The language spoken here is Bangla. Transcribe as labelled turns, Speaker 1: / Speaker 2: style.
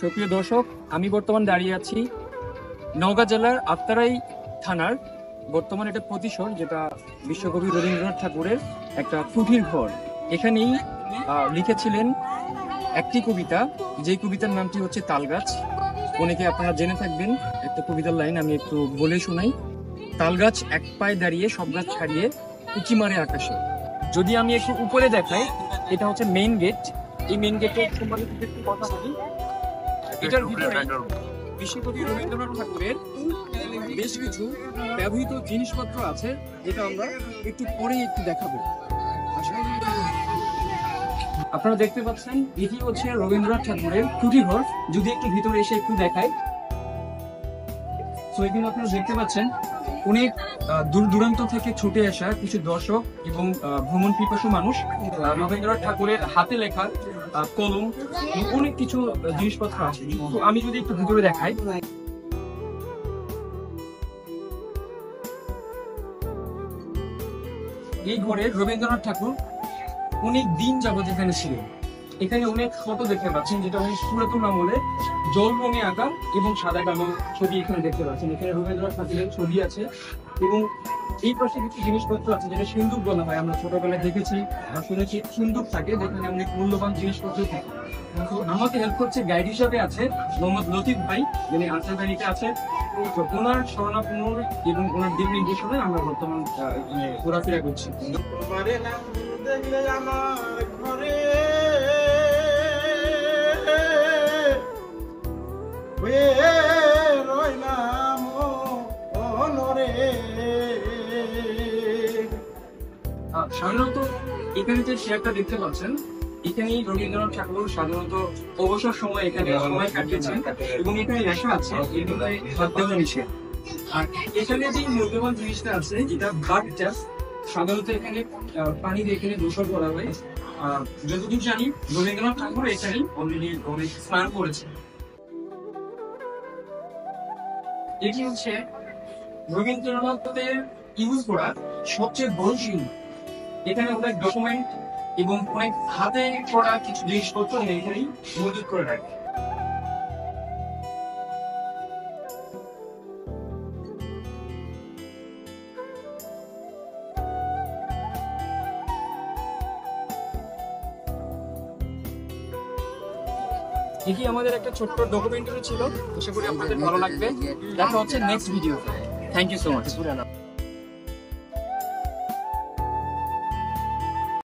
Speaker 1: সুপ্রিয় দর্শক, আমি বর্তমান দাঁড়িয়ে আছি নওগাঁ জেলার আত্রাই থানার বর্তমান এটা প্রতিশোর, যেটা বিশ্বকবি রবীন্দ্রনাথ ঠাকুরের একটা কুঠির ঘর। এখানেই লিখেছিলেন একটি কবিতা, যে কবিতার নামটি হচ্ছে তালগাছ। অনেকে আপনারা জেনে থাকবেন একটা কবিতার লাইন, আমি একটু বলে শোনাই। তালগাছ এক পায়ে দাঁড়িয়ে সব গাছ ছাড়িয়ে উঁকি মারে আকাশে। যদি আমি একটু উপরে দেখাই, এটা হচ্ছে মেইন গেট। এই মেইন গেটে সম্পর্কে একটু কথা বলি। এটার ভিতরে বিশ্বকবি রবীন্দ্রনাথ ঠাকুরের বেশ কিছু ব্যবহৃত জিনিসপত্র আছে, যেটা আমরা একটু পরে একটু দেখাবো। আপনারা দেখতে পাচ্ছেন এটি হচ্ছে রবীন্দ্রনাথ ঠাকুরের কুঠি ঘর। যদি একটু ভিতরে এসে একটু দেখাই, তো এখানে আপনারা দেখতে পাচ্ছেন অনেক দূর দূরান্ত থেকে ছুটে আসা কিছু দর্শক এবং ভ্রমণ পিপাসু মানুষ রবীন্দ্রনাথ ঠাকুরের হাতে লেখা কলম অনেক কিছু জিনিসপত্র আছে। তো আমি যদি একটু ভিতরে দেখাই, এই ঘরে রবীন্দ্রনাথ ঠাকুর অনেক দিন যাবত এখানে ছিলেন। এখানে অনেক ফটো দেখতে পাচ্ছেন, যেটা অনেক পুরাতন আমলে জল রঙে আঁকা এবং সাদা কালো ছবি এখানে দেখতে পাচ্ছেন। এখানে রবীন্দ্রনাথ ঠাকুরের ছবি আছে এবং এই পাশে কিছু জিনিসপত্র আছে যেটা সিন্দুক বলা হয়। আমরা ছোটবেলায় দেখেছি বা শুনেছি সিন্দুক থাকে, যেখানে অনেক মূল্যবান জিনিসপত্র থাকে। আমাকে হেল্প করছে গাইড হিসাবে আছে মোহাম্মদ লতিফ ভাই, যিনি আনসার বাহিনীতে আছে। তো ওনার শরণাপন্ন এবং ওনার দিক নির্দেশনায় আমরা বর্তমান ঘোরাফেরা করছি। সাধারণত এখানে যে চেয়ারটা দেখতে পাচ্ছেন, এখানেই রবীন্দ্রনাথ ঠাকুর সাধারণত অবসর সময় এখানে সময় কাটিয়েছেন এবং এখানে লেখা আছে এগুলো হাত দেওয়া নিষেধ। আর এখানে যে মূল্যবান জিনিসটা আছে, যেটা ব্লাড টেস্ট, সাধারণত এখানে পানি দিয়ে এখানে গোসল করা হয়। যতদূর জানি রবীন্দ্রনাথ ঠাকুর এখানেই অলরেডি অনেক স্নান করেছে। এটি হচ্ছে রবীন্দ্রনাথের ইউজ করা সবচেয়ে বড় সিন্ধু। এখানে অনেক ডকুমেন্ট এবং অনেক হাতে করা কিছু জিনিসপত্র এখানেই মজুত করে রাখে। এটি আমাদের একটা ছোট্ট ডকুমেন্টারি ছিল, আশা করি আপনাদের ভালো লাগবে। দেখা হচ্ছে next video. Thank you so much.